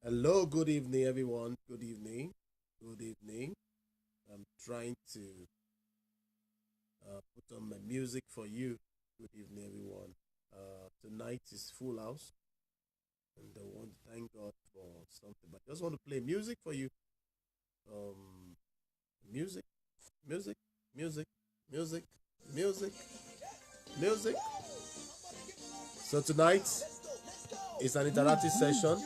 Hello, good evening, everyone. Good evening. Good evening. I'm trying to put on my music for you. Good evening, everyone. Tonight is Full House, and I want to thank God for something. But I just want to play music for you. Um, music, music, music, music, music, music. So tonight is an interactive session.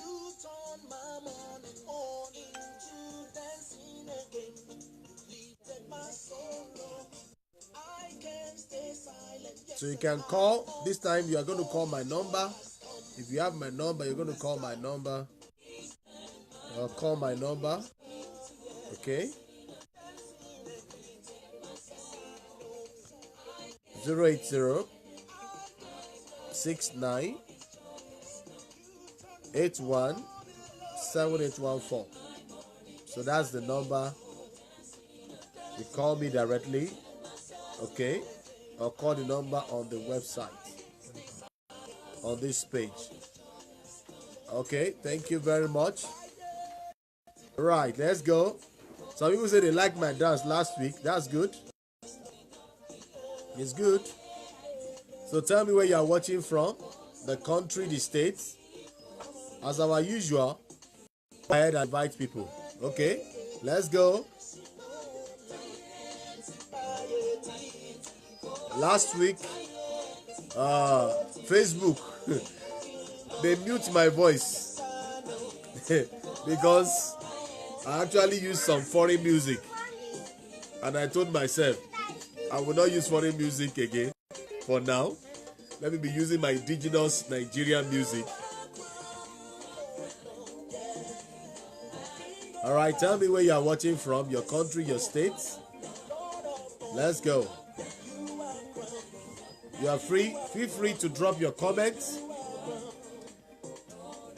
So you can call. This time you are going to call my number. If you have my number, you're going to call my number. Call my number. Okay. 080 69 81 7814. So that's the number. You call me directly. Okay. Or call the number on the website. On this page. Okay. Thank you very much. Right. Let's go. Some people say they liked my dance last week. That's good. It's good. So tell me where you are watching from. The country, the states. As our usual, go ahead and invite people. Okay, let's go. Last week, Facebook, they mute my voice because I actually used some foreign music, and I told myself I will not use foreign music again for now. Let me be using my indigenous Nigerian music. All right, tell me where you are watching from, your country, your state. Let's go. You are free. Feel free to drop your comments.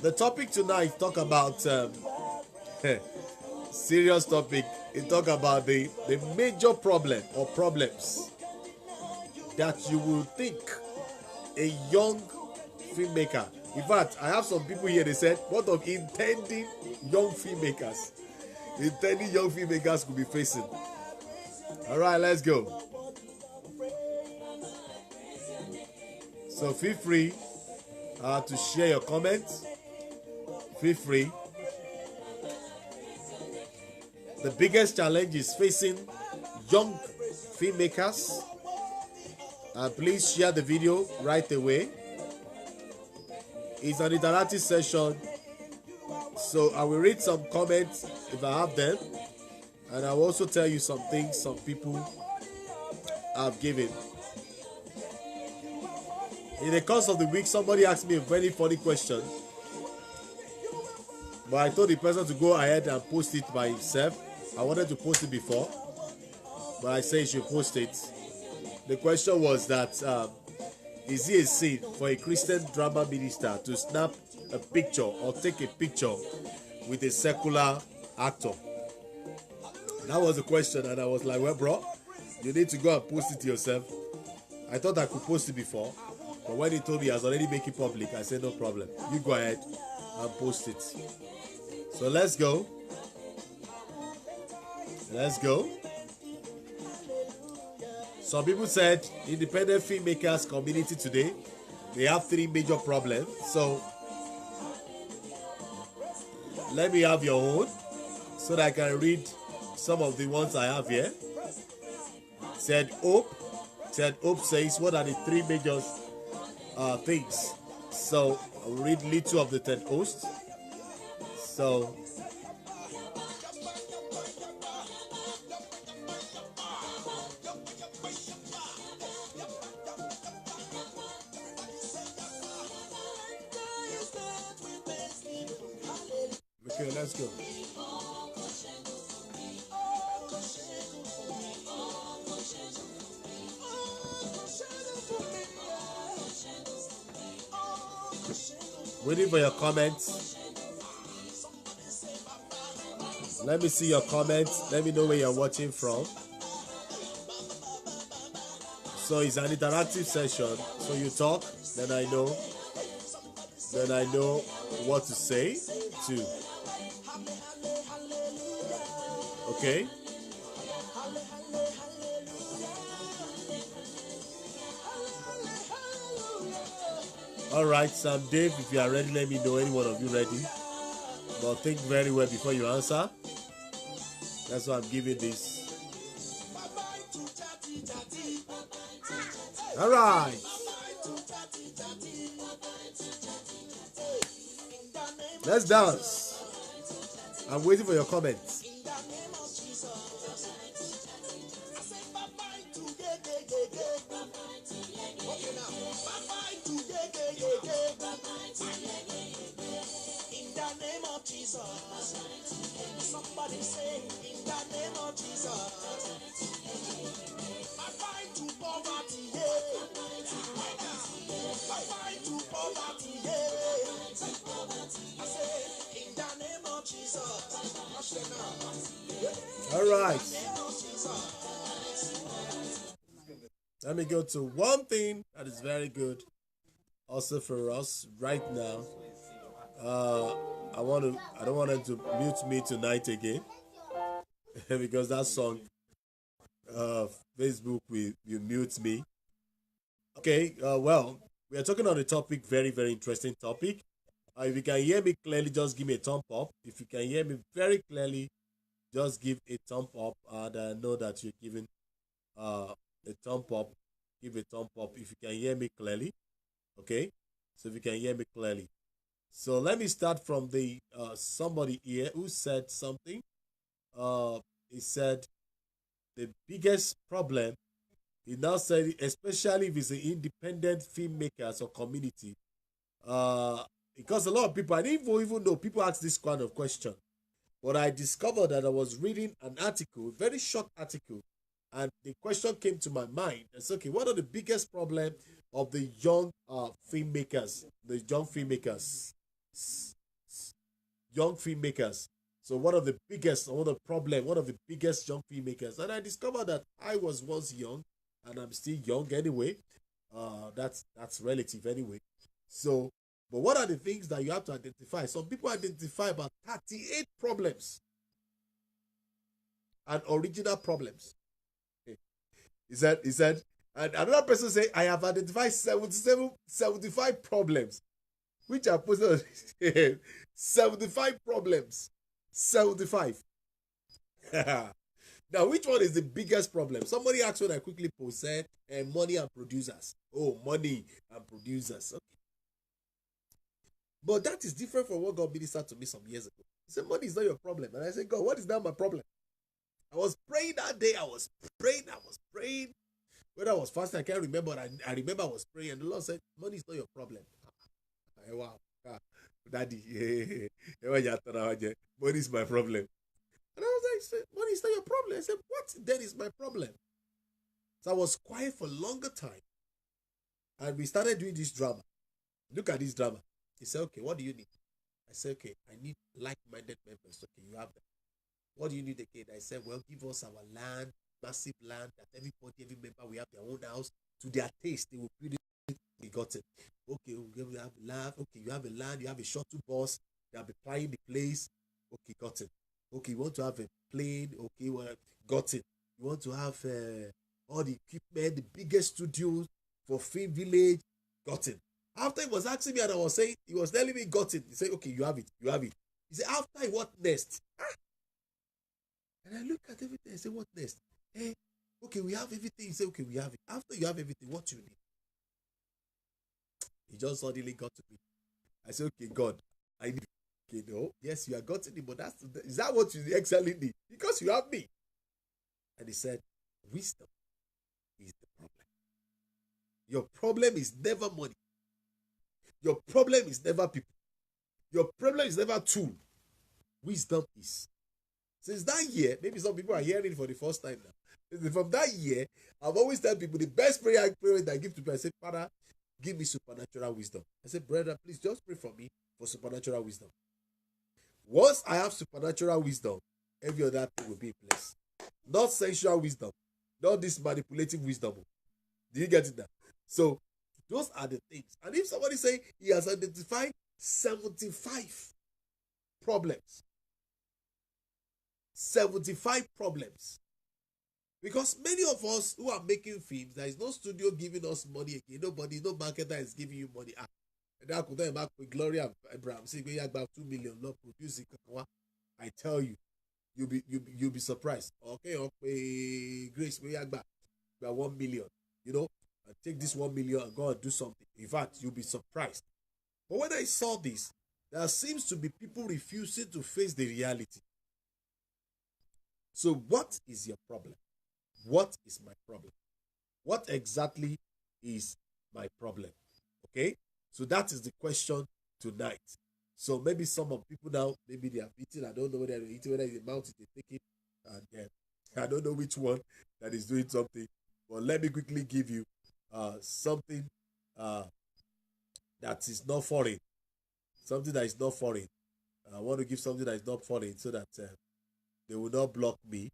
The topic tonight talk about serious topic. It talk about the major problem or problems that you will think a young filmmaker. In fact, I have some people here, they said, what of intending young filmmakers? Intending young filmmakers could be facing. All right, let's go. So feel free to share your comments. Feel free. The biggest challenge is facing young filmmakers. Please share the video right away. It's an interactive session, so I will read some comments if I have them, and I will also tell you some things some people have given. In the course of the week, somebody asked me a very funny question, but I told the person to go ahead and post it by himself. I wanted to post it before, but I said he should post it. The question was that is it a sin for a Christian drama minister to snap a picture or take a picture with a secular actor? That was the question, and I was like, well, bro, you need to go and post it yourself. I thought I could post it before, but when he told me he has already made it public, I said, no problem. You go ahead and post it. So let's go. Let's go. Some people said independent filmmakers community today, they have three major problems. So let me have your own so that I can read some of the ones I have here. Said Hope says, what are the three major things? So I'll read little of the 10 hosts. So okay, let's go. Waiting for your comments. Let me see your comments. Let me know where you're watching from. So it's an interactive session. So you talk, then I know what to say too. Okay. All right, Sam Dave, if you are ready, let me know. Any one of you ready? But think very well before you answer. That's why I'm giving this. All right. Let's dance. I'm waiting for your comments. Somebody say, in the name of Jesus. I fight to poverty, yeah. I fight to poverty, yeah. I say, in the name of Jesus. All right. Let me go to one thing that is very good also for us right now. I don't want them to mute me tonight again because that song, Facebook will mute me. Okay, well, we are talking on a topic, very, very interesting topic. If you can hear me clearly, just give me a thumb up. If you can hear me very clearly, just give a thumb up, and I know that you're giving a thumb up. Give a thumb up if you can hear me clearly. Okay, so if you can hear me clearly. So let me start from the somebody here who said something. He said the biggest problem. He now said, especially if it's an independent filmmakers or community, because a lot of people, I didn't even know people ask this kind of question. But I discovered that I was reading an article, a very short article, and the question came to my mind. It's okay, what are the biggest problem of the young filmmakers, the young filmmakers? So what are the biggest, what are the problem, one of the biggest young filmmakers? And I discovered that I was once young, and I'm still young anyway. That's relative anyway. So, but what are the things that you have to identify? Some people identify about 38 problems and original problems. He said, and another person say, I have identified 75 problems, which are posted 75 problems. 75. Now, which one is the biggest problem? Somebody asked when I quickly posted, money and producers. Oh, money and producers. Okay. But that is different from what God ministered to me some years ago. He said, money is not your problem. And I said, God, what is now my problem? I was praying that day. I was praying. When I was fasting, I can't remember. I remember I was praying. And the Lord said, money is not your problem. Wow. Daddy. Money is my problem. And I was like, money is not your problem. I said, what then is my problem? So I was quiet for a longer time. And we started doing this drama. Look at this drama. He said, okay, what do you need? I said, okay, I need like-minded members. Okay, you have that. What do you need again? I said, well, give us our land, massive land, that every member, we have their own house. To their taste, they will build it. We got it. Okay, we have land. Okay, you have a land, you have a shuttle bus. They'll be flying the place. Okay, got it. Okay, you want to have a plane. Okay, well, got it. You want to have all the equipment, the biggest studios for Film Village. Got it. After he was asking me and I was saying, he was telling me, got it. He said, okay, you have it. You have it. He said, after what next? And I look at everything. I say, what next? Hey, okay, we have everything. He said, okay, we have it. After you have everything, what you need? He just suddenly got to me. I said, okay, God, I need. Okay, no, yes, you are gotten it, but is that what you actually need? Because you have me. And he said, wisdom is the problem. Your problem is never money. Your problem is never people. Your problem is never tool. Wisdom is. Since that year, maybe some people are hearing it for the first time now. From that year, I've always told people the best prayer I give to people, I say, Father, give me supernatural wisdom. I said, brother, please just pray for me for supernatural wisdom. Once I have supernatural wisdom, every other thing will be in place. Not sensual wisdom. Not this manipulative wisdom. Do you get it now? So, those are the things. And if somebody say he has identified 75 problems, 75 problems. Because many of us who are making films, there is no studio giving us money again. Nobody, no marketer is giving you money. That could then back with Gloria Abraham. See, we have about 2 million not producing. I tell you, you'll be surprised. Okay, Grace, we have about 1 million. You know, and take this 1 million and go and do something. In fact, you'll be surprised. But when I saw this, there seems to be people refusing to face the reality. So, what is your problem? What is my problem? What exactly is my problem? Okay, so that is the question tonight. So maybe some of people now, maybe they are eating. I don't know whether they're eating, whether it's the mouth they take it, and I don't know which one that is doing something. But let me quickly give you something uh, that is not foreign. Something that is not foreign. I want to give something that is not foreign so that they will not block me.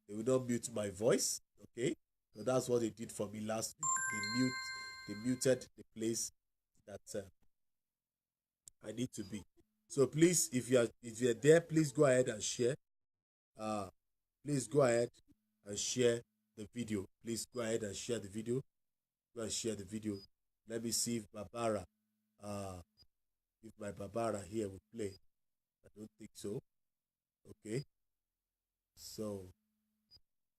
They will not mute my voice. Okay, so that's what they did for me last week. They muted the place that I need to be. So please, if you're there, please go ahead and share. Uh, please go ahead and share the video. Please go ahead and share the video. Go and share the video. Let me see if my Barbara here will play. I don't think so. Okay. So,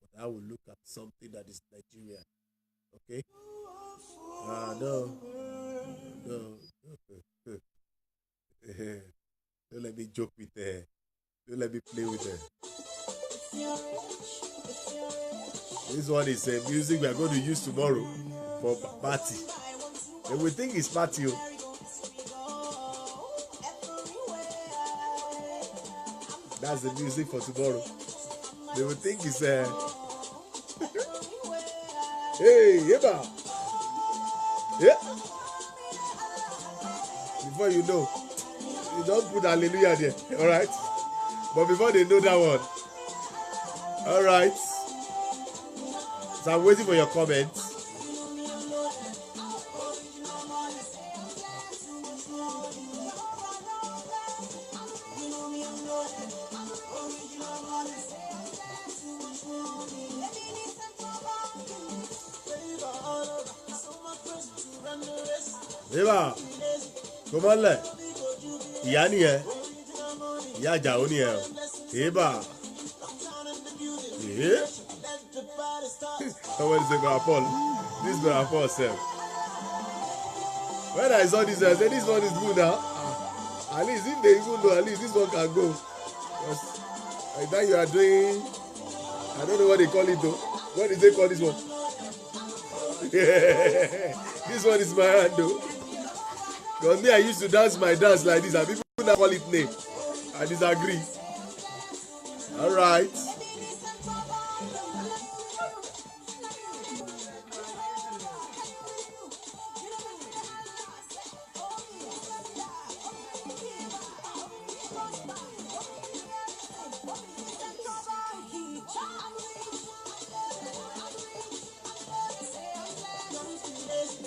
but I will look at something that is Nigeria. Okay. No. Don't let me joke with her. Don't let me play with her. This one is music we are going to use tomorrow for party. They will think it's party. That's the music for tomorrow. They will think it's hey, Yeba. Yeah. Before you know, you don't put hallelujah there. All right. But before they know that one, all right. So I'm waiting for your comments. Eva, comment là? Yani eh? Ya jaoni eh? Eva. Eh? Somebody say Brother Paul. This Brother Paul self. When I saw this, I said this one is good now. At least if they even know, at least this one can go. Like that you are doing, I don't know what they call it though. What did they call this one? This one is my hand though. Because me, I used to dance my dance like this, and people now call it name. I disagree. All right.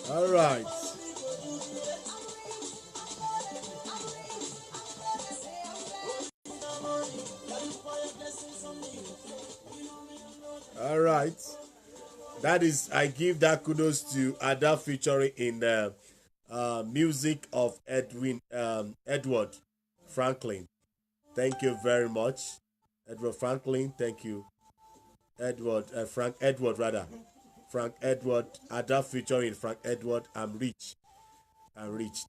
All right. All right. That is, I give that kudos to Ada featuring in the music of Edward Franklin. Thank you very much. Edward Franklin, thank you. Frank Edward rather. Frank Edward, Ada featuring Frank Edward. I'm rich.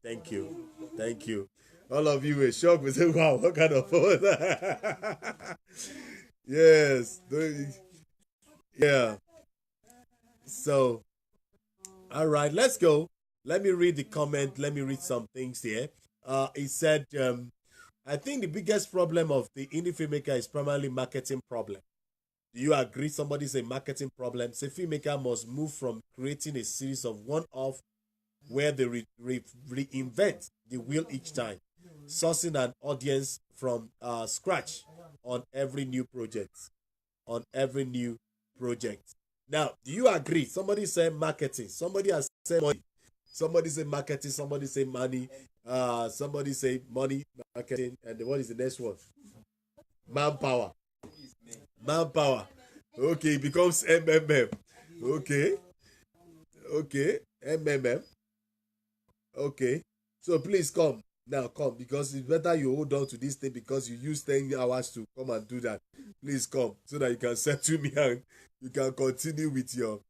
Thank you. Thank you. All of you were shocked. We say, wow, what kind of phone? Yes. Yeah. So, all right, let's go. Let me read the comment. Let me read some things here. It said, I think the biggest problem of the indie filmmaker is primarily marketing problem. Do you agree? Somebody say marketing problem. Say filmmaker must move from creating a series of one-off where they reinvent the wheel each time, sourcing an audience from scratch on every new project. Now, do you agree? Somebody say marketing. Somebody has said money. Somebody say marketing. Somebody say money. Somebody say money, marketing, and what is the next one? Manpower. Manpower. Okay, it becomes MMM. Okay. Okay. MMM. Okay. So please come. Now come, because it's better you hold on to this thing because you use 10 hours to come and do that. Please come so that you can settle me and you can continue with your.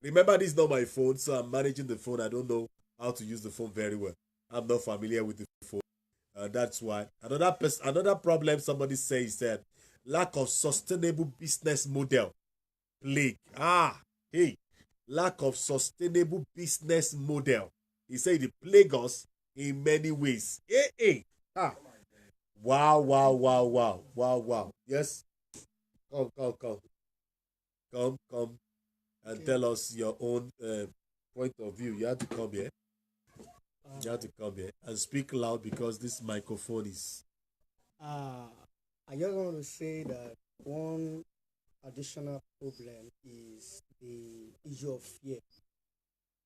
Remember, this is not my phone, so I'm managing the phone. I don't know how to use the phone very well. I'm not familiar with the phone. That's why. Another problem somebody says that lack of sustainable business model. Plague. Hey, lack of sustainable business model. He said it plague us in many ways. Hey. Wow, wow, wow, wow, wow, wow. Yes, come, and tell us your own point of view. You have to come here. You have to come here and speak loud because this microphone is. I just want to say that one additional problem is the issue of fear.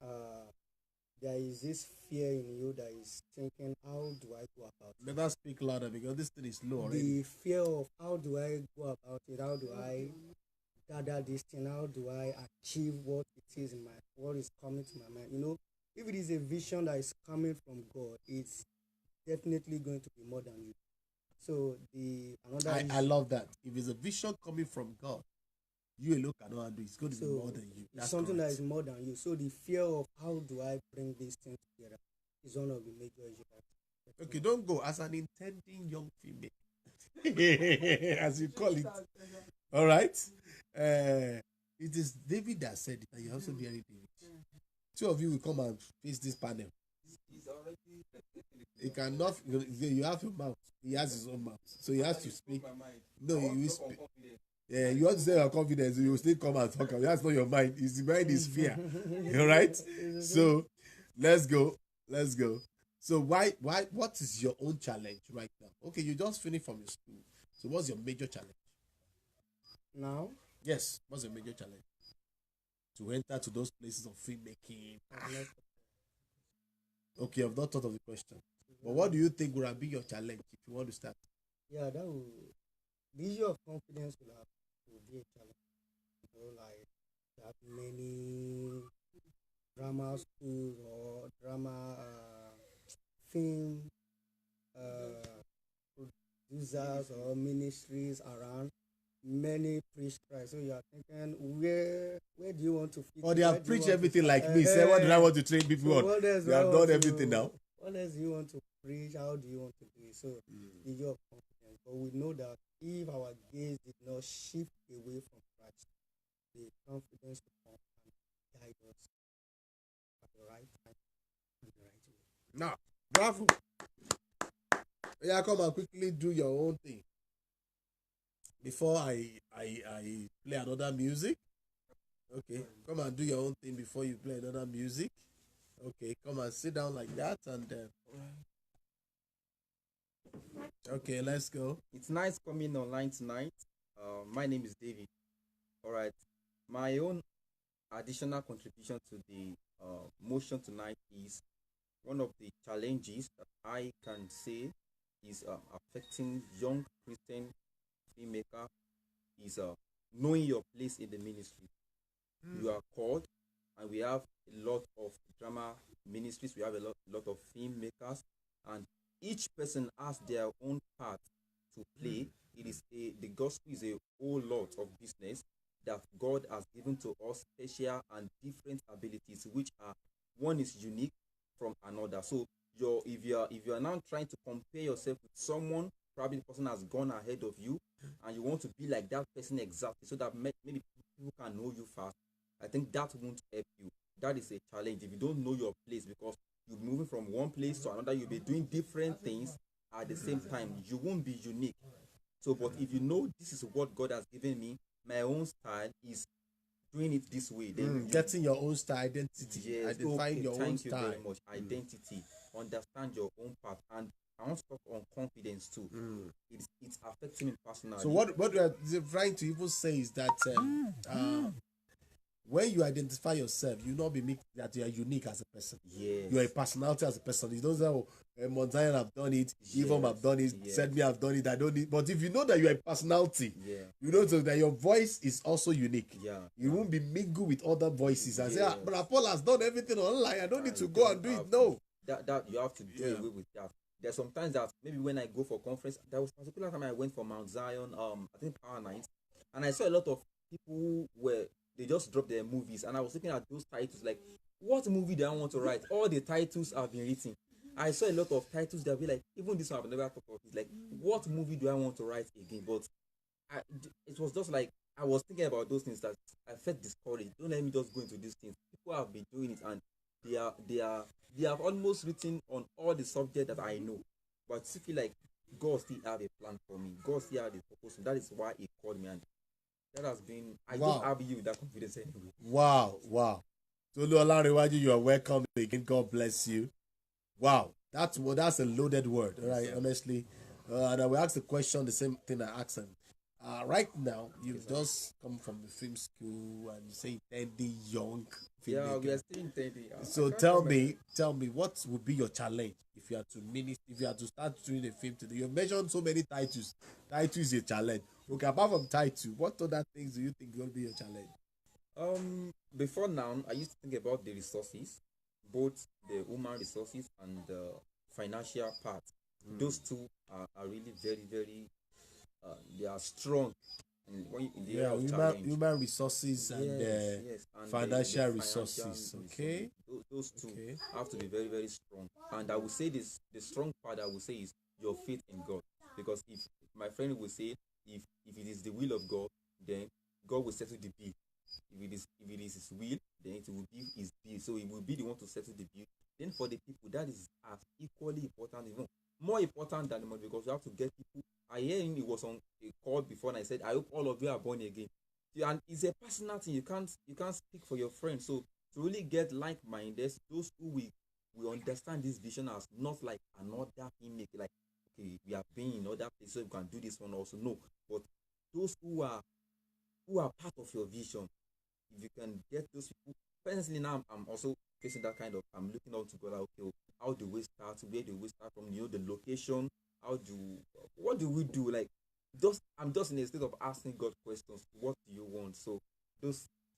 Uh, there is this fear in you that is thinking, how do I go about it? Better speak louder because this thing is low already. The fear of how do I go about it? How do I gather this thing? How do I achieve what it is in my what is coming to my mind? If it is a vision that is coming from God, it's definitely going to be more than you. So the another I love that. If it's a vision coming from God, you alone cannot handle it. It's going to be more than you. That's something correct. That is more than you. So the fear of how do I bring these things together is one of the major issues. Okay, don't go as an intending young female, as you call it. All right. It is David that said it, and you also hearing David. Two of you will come and face this panel. He cannot. You have your mouth. He has his own mouth, so he has to speak. No, you will speak. Yeah, you want to say your confidence, you will still come and talk. That's not your mind. His mind is fear. All right. So let's go. So what is your own challenge right now? Okay, you just finished from your school. So what's your major challenge? Now? Yes, what's your major challenge? To enter to those places of filmmaking. Okay, I've not thought of the question. But what do you think would have been your challenge if you want to start? Yeah, the issue of confidence will be a challenge. Like there have many drama schools or drama film producers or ministries around. Many preach Christ. So you are thinking, where do you want to fit? Or they have preached everything like me. Say, what do I want to train people on? They have done everything now. What else do you want to preach? How do you want to do it? So the issue of confidence. But we know that if our gaze did not shift away from Christ, the confidence will come and guide us at the right time and the right way. Now, bravo. Yeah, come and quickly do your own thing. Before I play another music. Okay, come and do your own thing before you play another music. Okay, come and sit down like that and okay, let's go. It's nice coming online tonight. My name is David. All right, my own additional contribution to the motion tonight is one of the challenges that I can say is affecting young Christian filmmaker is knowing your place in the ministry. You are called, and we have a lot of drama ministries. We have a lot of filmmakers, and each person has their own part to play. The gospel is a whole lot of business that God has given to us, special and different abilities, which are one is unique from another. So if you are now trying to compare yourself with someone, probably the person has gone ahead of you, and you want to be like that person exactly, so that maybe people can know you fast. I think that won't help you. That is a challenge if you don't know your place, because you're moving from one place to another. You'll be doing different things at the same time. You won't be unique. So, but if you know this is what God has given me, my own style is doing it this way. Then getting your own style, identity. Yes, identifying your own thank style. you very much. Identity. Understand your own path. And I want to talk on confidence too. It's affecting me personally. So what we are trying to even say is that when you identify yourself, you not be make that you are unique as a person. Yes. You are a personality as a person. You don't say, oh, Montaigne have done it, Yvonne have done it, said me have done it, I don't need. But if you know that you are a personality, you know that your voice is also unique. You won't be mingled with other voices and say, but Paul has done everything online. I don't need to go and do it. No. That you have to do away with that. There's sometimes that maybe when I go for conference, there was a particular time I went for Mount Zion, I think Power Night, and I saw a lot of people where they just dropped their movies, and I was looking at those titles like, what movie do I want to write? All the titles have been written. I saw a lot of titles that be like, even this one I've never thought of. It's like, what movie do I want to write again? But it was just like I was thinking about those things that I felt discouraged. Don't let me just go into these things. People have been doing it, and they have almost written on all the subjects that I know. But I still feel like God still have a plan for me. God still have a purpose. That is why He called me, and that has been. I don't have you that confidence anyway. Wow. Tolu Olanrewaju, you are welcome again. God bless you. Wow, that's a loaded word, right? Honestly, and I will ask the question, the same thing I asked him. Right now, you've just come from the film school, and you say Teddy Young. Yeah, we are still in Teddy. So tell me, what would be your challenge if you had to start doing a film today? You've mentioned so many titles. Title is a challenge. Okay, apart from title, what other things do you think will be your challenge? Before now, I used to think about the resources, both the human resources and the financial part. Those two are really very, very they are strong in the area of challenge. Human resources and financial resources. Okay. Those two have to be very, very strong. And I would say the strong part I would say is your faith in God. Because if my friend will say, if it is the will of God, then God will settle the bill. If it is His will, then it will be His bill. So He will be the one to settle the bill. Then for the people, that is as equally important, even more important than the money, because you have to get people. I hear him, he was on a call before, and I said, I hope all of you are born again. And it's a personal thing. You can't speak for your friends. So to really get like-minded, those who will understand this vision as not like another filmmaker, like, okay, we have been in other places, so we can do this one also. No, but those who are part of your vision, if you can get those people. Personally, now I'm also facing that kind of. I'm looking out to God. Okay, how do we start? Where do we start from? The location. What do we do? Like, I'm just in a state of asking God questions. What do you want? So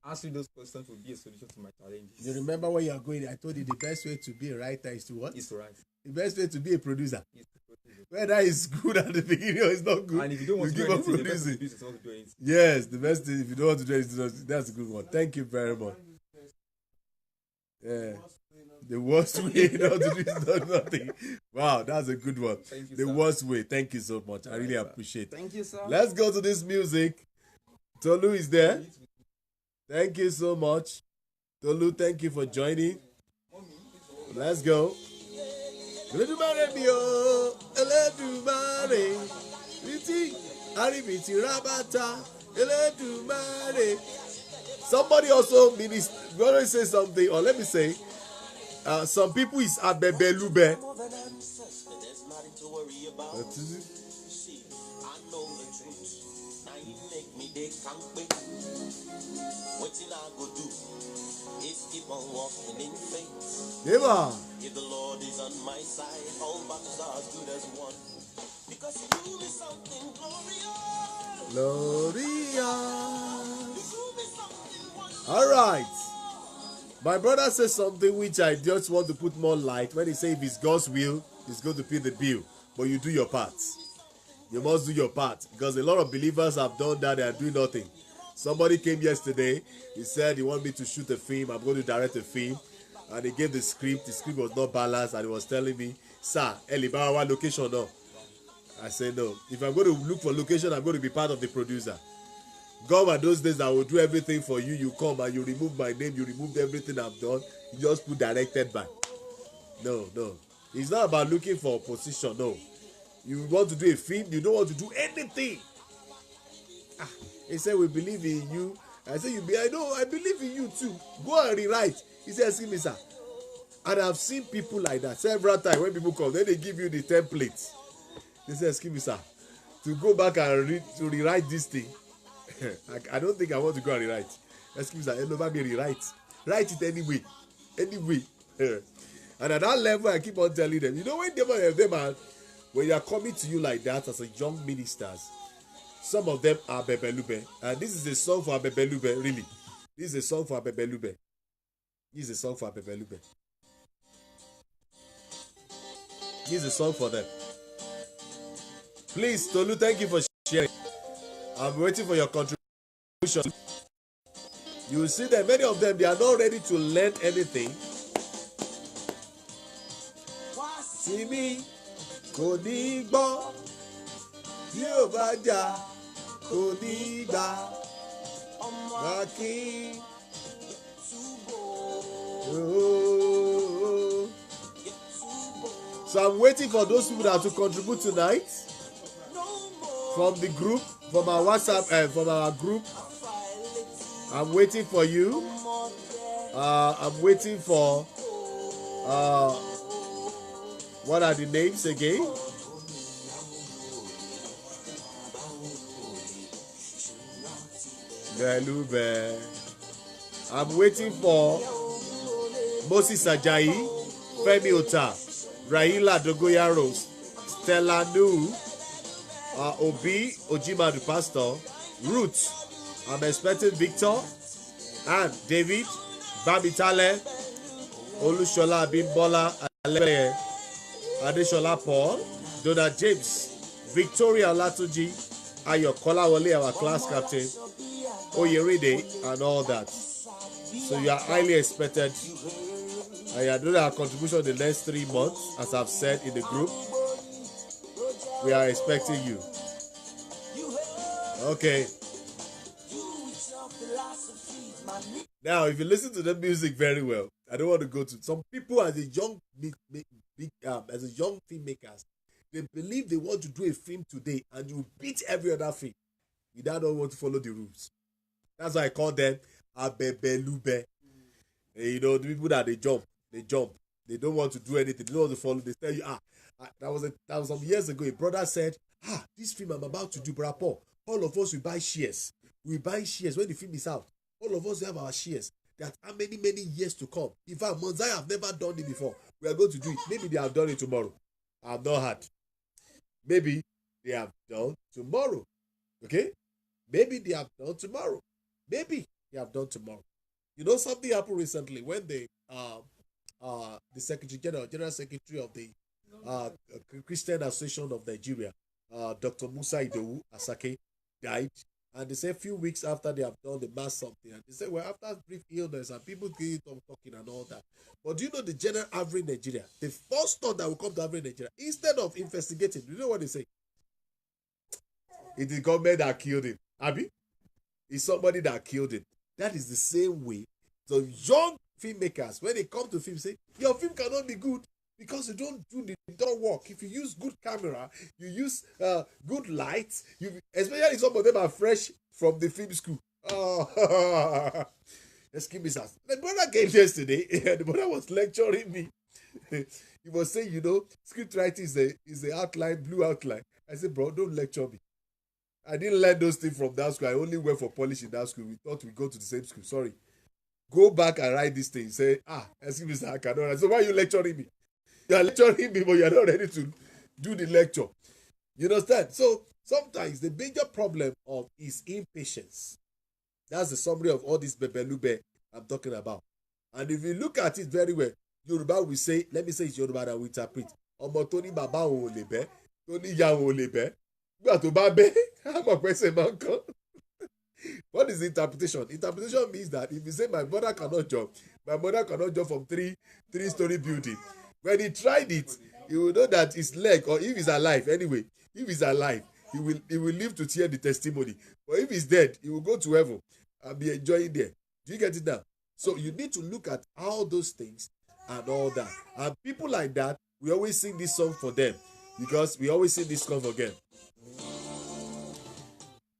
answering those questions will be a solution to my challenges. You remember where you are going? I told you the best way to be a writer is to what? Is to write. The best way to be a producer. Is to produce. Whether it's good at the beginning or it's not good. And if you don't want to do anything, the best thing to do is not to do anything. Yes, the best thing, if you don't want to do anything, that's a good one. Thank you very much. Yeah. The worst way not to do is not nothing. Wow, that's a good one. Thank you, the sir. Worst way. Thank you so much. I really appreciate it. Thank you, sir. Let's go to this music. Tolu is there. Thank you so much. Tolu, thank you for joining. Let's go. Eledumare mi o, Eledumare, biti, aribiti rabata, Eledumare. Somebody also gonna say something, or let me say, some people is abebelube. There's nothing to worry about. What is it? See, I know the truth. Now you make me they can't wait. What till I go do is keep on walking in faith. Eva. If the Lord is on my side, all battles are as good as one. Because He do me something glorious. Gloria. He do me something wonderful. All right. My brother says something which I just want to put more light. When he says if it's God's will, He's going to pay the bill. But you do your part. You must do your part. Because a lot of believers have done that. They are doing nothing. Somebody came yesterday. He said he wanted me to shoot a film. I'm going to direct a film. And he gave the script. The script was not balanced. And he was telling me, sir, Elibawa location no. I said no. If I'm going to look for location, I'm going to be part of the producer. God, by those days, I will do everything for you. You come and you remove my name. You remove everything I've done. You just put directed by. No. It's not about looking for a position. No. You want to do a film. You don't want to do anything. He said, we believe in you. I said, I know, I believe in you too. Go and rewrite. He said, excuse me, sir. And I've seen people like that several times. When people come, then they give you the templates. They say, excuse me, sir. To go back and rewrite this thing. I don't think I want to go and rewrite. Excuse me, nobody rewrite. Write it anyway. Anyway. And at that level, I keep on telling them, you know, when they are coming to you like that as a young ministers, some of them are Bebelube. And this is a song for Bebelube, really. This is a song for Bebelube. This is a song for Bebelube. This is a song for them. Please, Tolu, thank you for sharing. I'm waiting for your contribution. You will see that many of them, they are not ready to learn anything. See me, kò ní gbọ́, bí ò bá jà, kò ní gbà, kí. So I'm waiting for those people that to contribute tonight from the group, from our WhatsApp, from our group. I'm waiting for you. I'm waiting for. What are the names again? I'm waiting for Moses Ajayi, Femi Ota, Rahila Dogoyaro, Stella Nu, Obi Ojima the pastor, Ruth. I'm expecting Victor and David, Bamitale, Olushola Bimbola, Aleye, Adeshola Paul, Donald James, Victoria Latuji, Ayo Kolawole, our class captain, Oyeride, and all that. So you are highly expected. I are doing our contribution in the next 3 months, as I've said in the group. We are expecting you. Okay. Now, if you listen to the music very well, I don't want to go to some people as a young filmmakers. They believe they want to do a film today, and you beat every other film. You don't want to follow the rules. That's why I call them abebelube. You know, the people that they jump. They don't want to do anything. They don't want to follow. They tell you, that was some years ago. A brother said, this film I'm about to do, Brother Paul, all of us will buy shares. We buy shares when the film is out. All of us have our shares. That are many years to come. In fact, Monzai have never done it before. We are going to do it. Maybe they have done it tomorrow. I have not heard. Maybe they have done tomorrow. Okay? Maybe they have done tomorrow. Maybe they have done tomorrow. You know, something happened recently when the General Secretary of the Christian Association of Nigeria, Dr. Musa Idowu Asake, died. And they say a few weeks after they have done the mass something, and they say, well, after brief illness and people get talking and all that. But do you know the general average Nigeria? The first thought that will come to average Nigeria, instead of investigating, you know what they say? It is government that killed him. Abi? It's somebody that killed him. That is the same way. So young filmmakers, when they come to film, say, your film cannot be good because you don't work. If you use good camera, you use good lights, especially some of them are fresh from the film school. Oh, excuse me, sir. The brother came yesterday, and the brother was lecturing me. He was saying, you know, script writing is the outline, blue outline. I said, bro, don't lecture me. I didn't learn those things from that school. I only went for polish in that school. We thought we go to the same school. Sorry. Go back and write this thing. Say, excuse me, sir, I cannot write. So why are you lecturing me? You are lecturing me, but you are not ready to do the lecture. You understand? So sometimes the major problem is impatience. That's the summary of all this bebelube I'm talking about. And if you look at it very well, Yoruba will say, let me say it's Yoruba that we interpret. Ọmọ tó ní bàbá òun ò lè bẹ́, tó ní ìyá òun ò lè bẹ́. Gbà tó bá bẹ́, á mọ̀ pé ṣe máa ń kán. What is the interpretation? Interpretation means that if you say my brother cannot jump from three-story building. When he tried it, he will know that his leg, or if he's alive, anyway, if he's alive, he will live to hear the testimony. But if he's dead, he will go to heaven and be enjoying there. Do you get it now? So you need to look at all those things and all that. And people like that, we always sing this song for them because we always sing this song for them.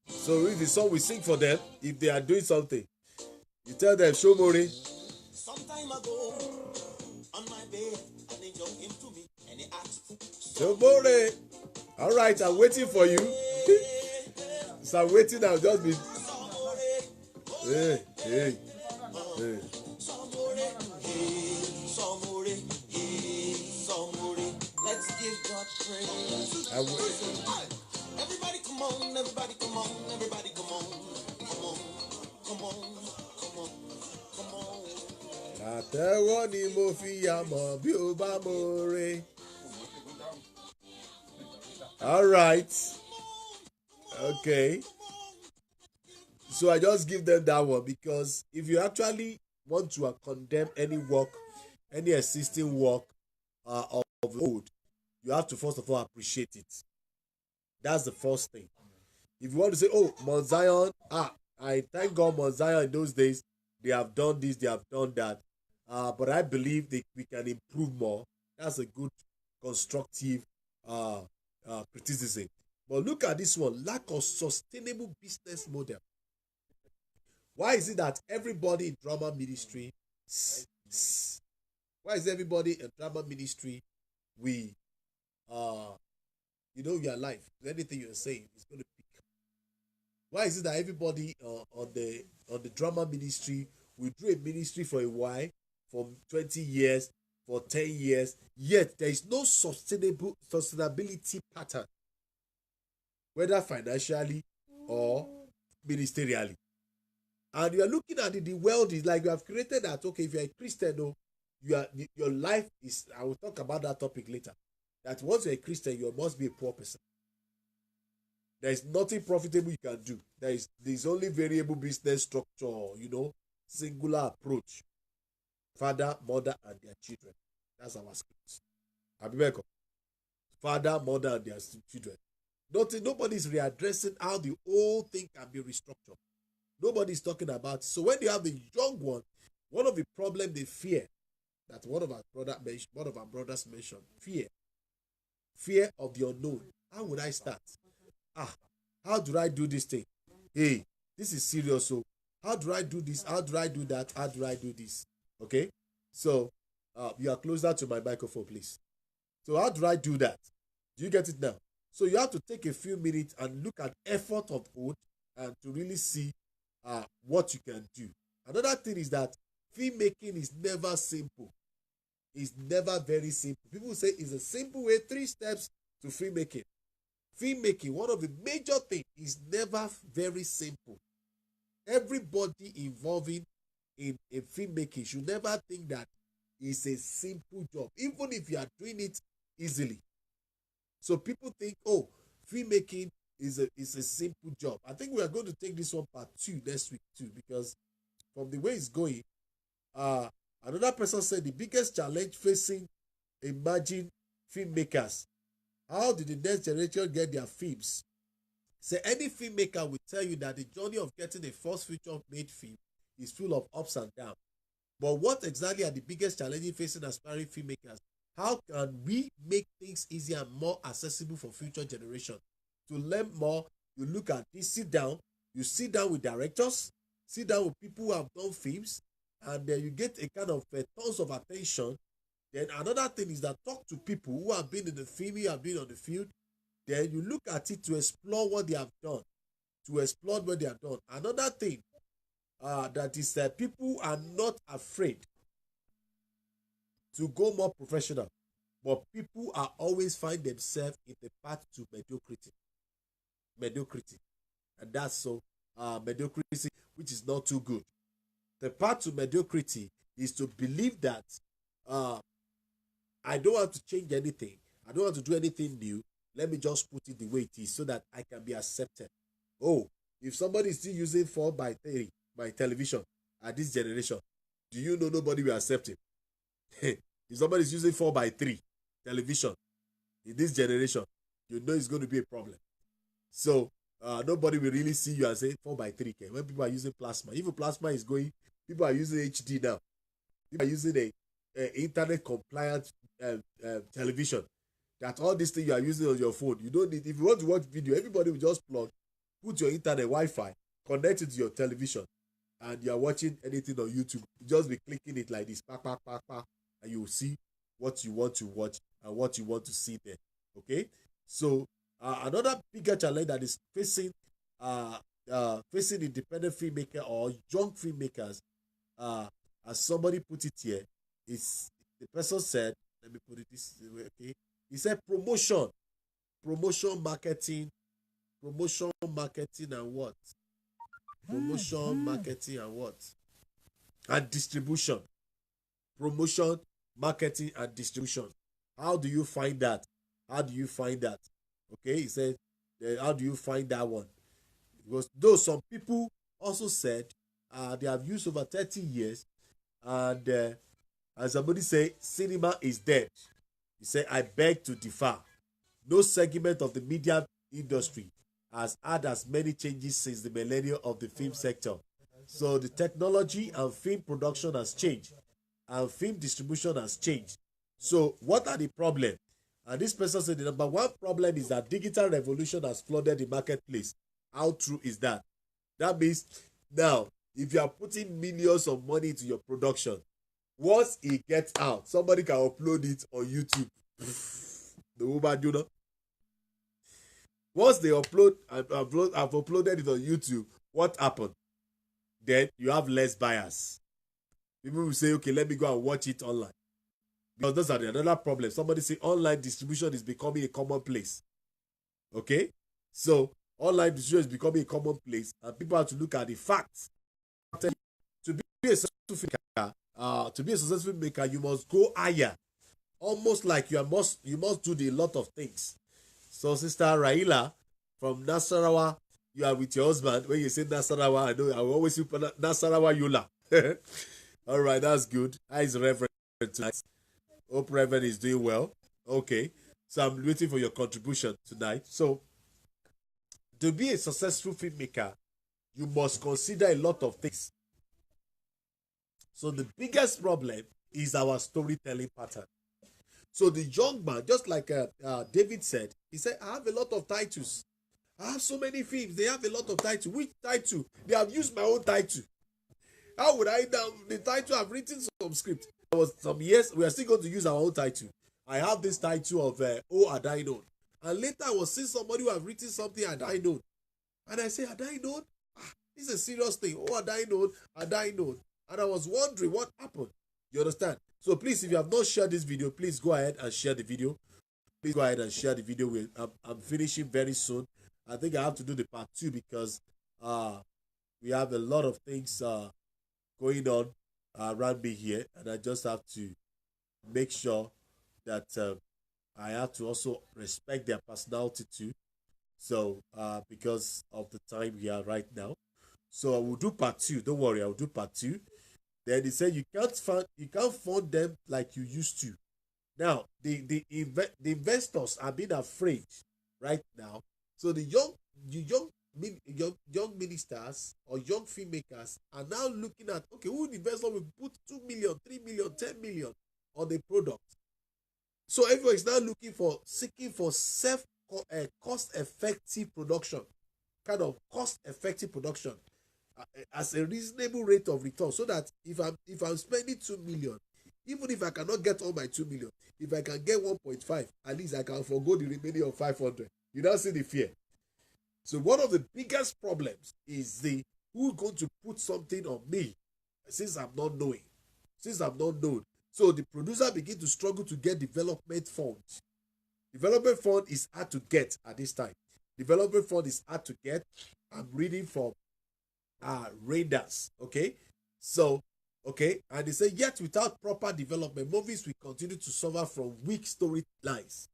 So if the song we sing for them, if they are doing something, you tell them, show more. Some time ago, on my bed, an angel came to me and he asked, show more. All right, I'm waiting for you. So I'm waiting. I'll just be. Hey, hey, hey. Let's give God praise. I will- Everybody come on, everybody come on, everybody come on, come on, come on, come on, come on. Àtẹ́wọ́ ni mo fi yà mọ̀ bí o bá mo re. All right. Okay. So I just give them that one because if you actually want to condemn any work, any existing work of old, you have to first of all appreciate it. That's the first thing. If you want to say, oh, Mount Zion, I thank God Mount Zion in those days, they have done this, they have done that. But I believe we can improve more. That's a good constructive criticism. But look at this one, lack of sustainable business model. Why is it that everybody in drama ministry, why is everybody in drama ministry, we, your life, anything you're saying is going to pick. Why is it that everybody on the drama ministry, we do a ministry for a while, for 20 years, for 10 years, yet there is no sustainability pattern, whether financially or ministerially. And you are looking at it, the world is like you have created that, okay, if you're a Christian, your life is, I will talk about that topic later, that once you're a Christian, you must be a poor person. There is nothing profitable you can do. There's only variable business structure, singular approach. Father, mother, and their children. That's our script. Abibeko. Father, mother, and their children. Nobody is readdressing how the whole thing can be restructured. Nobody is talking about it. So when you have the young one of the problems they fear, that one of our brothers mentioned, fear of the unknown. How would I start? How do I do this thing? Hey, this is serious. So how do I do this? How do I do that? How do I do this? Okay. So you are closer to my microphone, please. So how do I do that? Do you get it now? So you have to take a few minutes and look at effort of old and to really see what you can do. Another thing is that filmmaking is never simple. It's never very simple. People say it's a simple way, 3 steps to filmmaking. Filmmaking, one of the major things, is never very simple. Everybody involving in filmmaking should never think that it's a simple job, even if you are doing it easily. So people think, oh, filmmaking is a simple job. I think we are going to take this one part 2 next week too, because from the way it's going, another person said the biggest challenge facing emerging filmmakers, how did the next generation get their films? Say any filmmaker will tell you that the journey of getting a first feature-made film is full of ups and downs. But what exactly are the biggest challenges facing aspiring filmmakers? How can we make things easier and more accessible for future generations? To learn more, you look at this, you sit down with directors, sit down with people who have done films, and then you get a kind of tons of attention. Then another thing is that talk to people who have been in the film, who have been on the field. Then you look at it to explore what they have done, Another thing that is that people are not afraid to go more professional, but people are always find themselves in the path to mediocrity, and that's so mediocrity, which is not too good. The path to mediocrity is to believe that I don't want to change anything, I don't want to do anything new. Let me just put it the way it is so that I can be accepted. Oh, if somebody is still using 4:3 by television at this generation, do you know nobody will accept him? If somebody is using 4:3 television in this generation, you know it's going to be a problem. So nobody will really see you and say 4:3. When people are using plasma, even plasma is going, people are using HD now. People are using a internet compliant television. That all these things you are using on your phone, you don't need. If you want to watch video, everybody will just put your internet Wi-Fi, connect it to your television, and you are watching anything on YouTube. You just be clicking it like this, and you will see what you want to watch and what you want to see there. Okay, so another bigger challenge that is facing facing independent filmmaker or young filmmakers, uh, as somebody put it here, is the person said, let me put it this way, okay? He said promotion, marketing, and what? Promotion, marketing, and what? And distribution. Promotion, marketing, and distribution. How do you find that? How do you find that? Okay, he said, how do you find that one? Because though some people also said they have used over 30 years, and as somebody say, cinema is dead. He said, I beg to differ. No segment of the media industry has had as many changes since the millennium of the film sector. So the technology and film production has changed, and film distribution has changed. So what are the problems? And this person said the number one problem is that digital revolution has flooded the marketplace. How true is that? That means now, if you are putting millions of money into your production, once it gets out, somebody can upload it on YouTube. The woman, you know. Once they upload, I've uploaded it on YouTube, what happened? Then you have less buyers. People will say, okay, let me go and watch it online. Because those are another problem. Somebody say online distribution is becoming a commonplace. Okay? So online distribution is becoming a commonplace, and people have to look at the facts. To be a successful maker, you must go higher. Almost like you must do a lot of things. So Sister Raila from Nasarawa, you are with your husband. When you say Nasarawa, I know I will always say Nasarawa Yola. All right, that's good. How is Reverend tonight? Hope Reverend is doing well. Okay, so I'm waiting for your contribution tonight. So to be a successful filmmaker, you must consider a lot of things. So the biggest problem is our storytelling pattern. So the young man, just like David said, he said, I have a lot of titles. I have so many films. They have a lot of titles. Which title? They have used my own title. How would I now? The title, I've written some script. There was some years, we are still going to use our own title. I have this title of Oh, Adai Known. And later I was seeing somebody who have written something Adai Known. And I say, Adai Known? This is a serious thing. Oh, Adai Known, Adai Known. And I was wondering what happened. You understand? So please, if you have not shared this video, please go ahead and share the video. Please go ahead and share the video. I'm finishing very soon. I think I have to do the part 2 because we have a lot of things going on around me here, and I just have to make sure that I have to also respect their personality too. So because of the time we are right now, so I will do part 2. Don't worry, I will do part 2. Then he said you can't fund them like you used to. Now the investors are being afraid right now. So the young ministers or young filmmakers are now looking at, okay, who investor will put 2 million, 3 million, 10 million on the product. So everyone is now seeking for cost-effective production, kind of cost-effective production as a reasonable rate of return, so that if I'm spending 2 million, even if I cannot get all my 2 million, if I can get 1.5, at least I can forgo the remaining of 500. You don't see the fear. So one of the biggest problems is who's going to put something on me since I'm not known. So the producer begin to struggle to get development funds. Development fund is hard to get at this time. Development fund is hard to get. I'm reading from Raiders. Okay. So, okay. And they say, yet without proper development, movies will continue to suffer from weak storylines.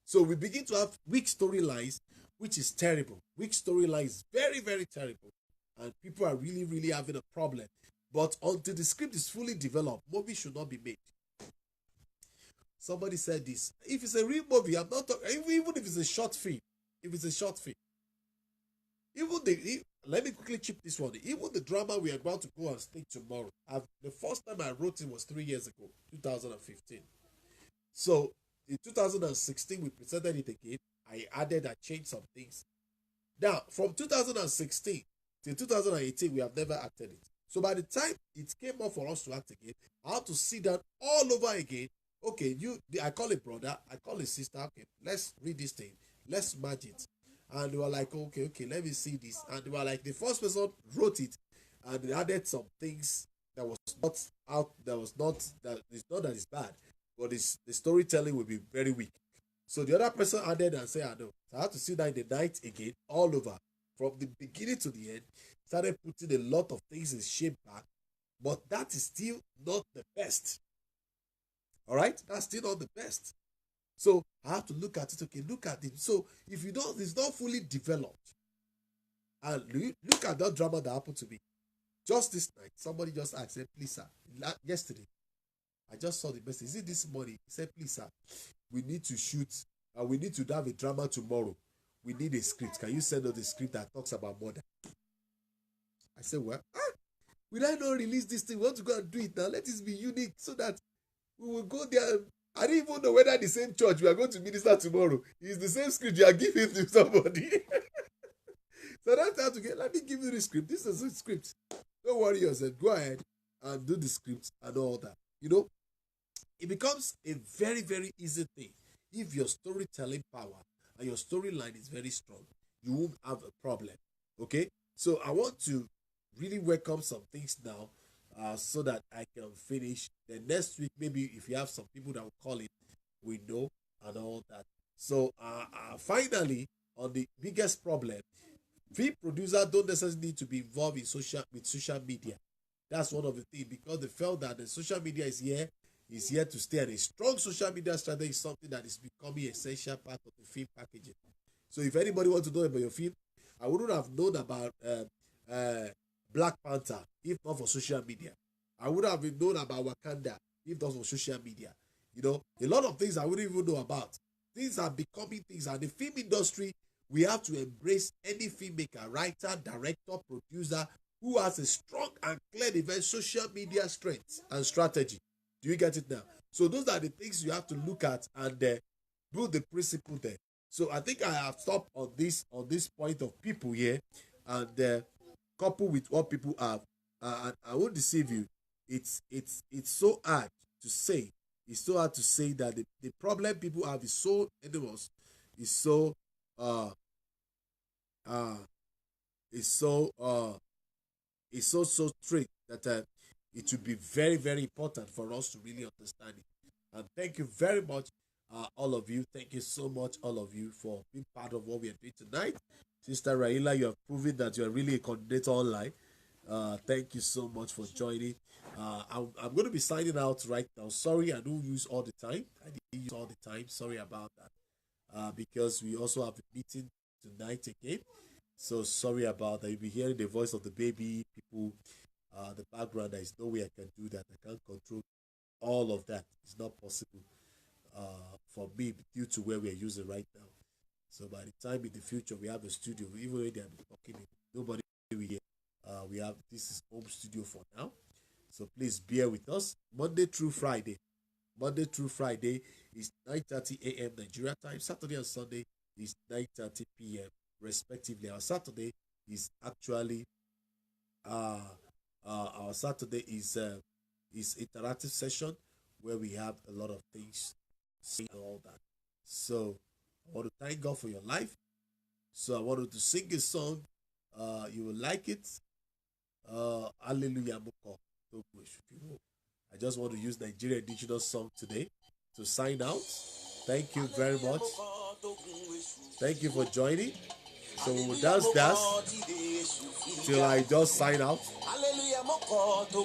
So we begin to have weak storylines, which is terrible. Weak storylines, very, very terrible. And people are really, really having a problem. But until the script is fully developed, movies should not be made. Somebody said this. If it's a real movie, I'm not talking, even if it's a short film. Let me quickly chip this one. Even the drama we are about to go and stage tomorrow, the first time I wrote it was 3 years ago, 2015. So in 2016, we presented it again. I changed some things. Now, from 2016 till 2018, we have never acted it. So by the time it came up for us to act again, I had to sit down all over again. Okay, I call a brother, I call a sister. Okay, let's read this thing. Let's match it. And they were like, okay, let me see this. And they were like, the first person wrote it and they added some things that was not out, that was not, that it's not that it's bad, but the storytelling will be very weak. So the other person added and said, I know. So I had to sit down in the night again, all over, from the beginning to the end, started putting a lot of things in shape back, but that is still not the best. All right? That's still not the best. So I have to look at it. Okay, look at it. So if you don't, it's not fully developed. And look at that drama that happened to me. Just this night, somebody just asked, said, please, sir, yesterday, I just saw the message. Is it this morning? He said, please, sir, we need to shoot, we need to have a drama tomorrow. We need a script. Can you send us the script that talks about murder? I said, well, will I not release this thing? We want to go and do it now. Let it be unique so that we will go there. I didn't even know whether the same church we are going to minister tomorrow is the same script you are giving to somebody. So that's how to get, let me give you the script. This is the script. Don't worry yourself. Go ahead and do the script and all that. You know, it becomes a very, very easy thing. If your storytelling power and your storyline is very strong, you won't have a problem. Okay? So I want to really welcome some things now so that I can finish. Then next week, maybe if you have some people that will call it, we know and all that. So finally, on the biggest problem, film producers don't necessarily need to be involved in social media. That's one of the things, because they felt that the social media is here to stay, and a strong social media strategy is something that is becoming an essential part of the film packaging. So if anybody wants to know about your film, I wouldn't have known about Black Panther if not for social media. I would have known about Wakanda if not for social media. You know, a lot of things I wouldn't even know about. Things are becoming things, and the film industry, we have to embrace any filmmaker, writer, director, producer who has a strong and clear event social media strength and strategy. Do you get it now? So those are the things you have to look at and build the principle there. So I think I have stopped on this point of people here, and couple with what people have. And I won't deceive you. It's so hard to say. It's so hard to say that the problem people have is so enormous. It's so so straight that it will be very, very important for us to really understand it. And thank you very much, all of you. Thank you so much, all of you, for being part of what we are doing tonight. Sister Raila, you have proven that you are really a coordinator online. Thank you so much for joining. I'm going to be signing out right now. Sorry, I don't use all the time. I didn't use all the time. Sorry about that. Because we also have a meeting tonight again. So sorry about that. You'll be hearing the voice of the baby, people, the background. There is no way I can do that. I can't control all of that. It's not possible for me due to where we are using right now. So by the time in the future we have a studio, even when they are talking, nobody will hear. We have, this is home studio for now. So please bear with us. Monday through Friday is 9:30 a.m. Nigeria time. Saturday and Sunday is 9:30 p.m. respectively. Our Saturday is actually our Saturday is interactive session where we have a lot of things and all that. So I want to thank God for your life. So I wanted to sing a song. You will like it. Hallelujah. I just want to use Nigerian indigenous song today to sign out. Thank you very much. Thank you for joining. So we will dance till I just sign out. Hallelujah, mo ko ti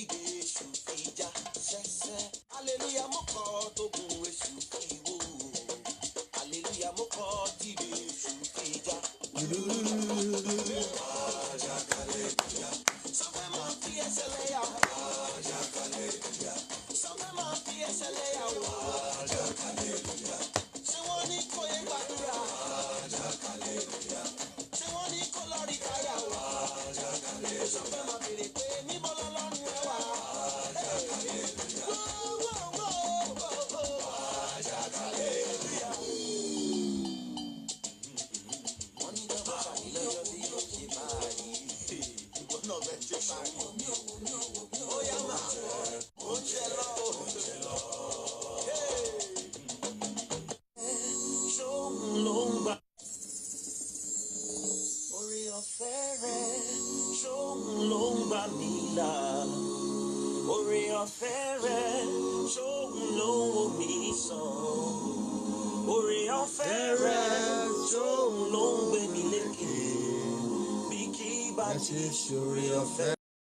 de su fija. Hallelujah, mo ko to gun esu fiwo. Hallelujah, mo ko ti de su fija. Some ma fi esele ya. Some ma fi esele ya. ọ̀fẹ́ rẹ̀ ṣóun ló ń gbà mí là. Oore ọ̀fẹ́ rẹ̀ ṣóun ló ń wò mí sàn. Oore ọ̀fẹ́ rẹ̀ ṣóun ló ń gbé mi lékè. Bí kì í bá ti ṣoore ọ̀fẹ́.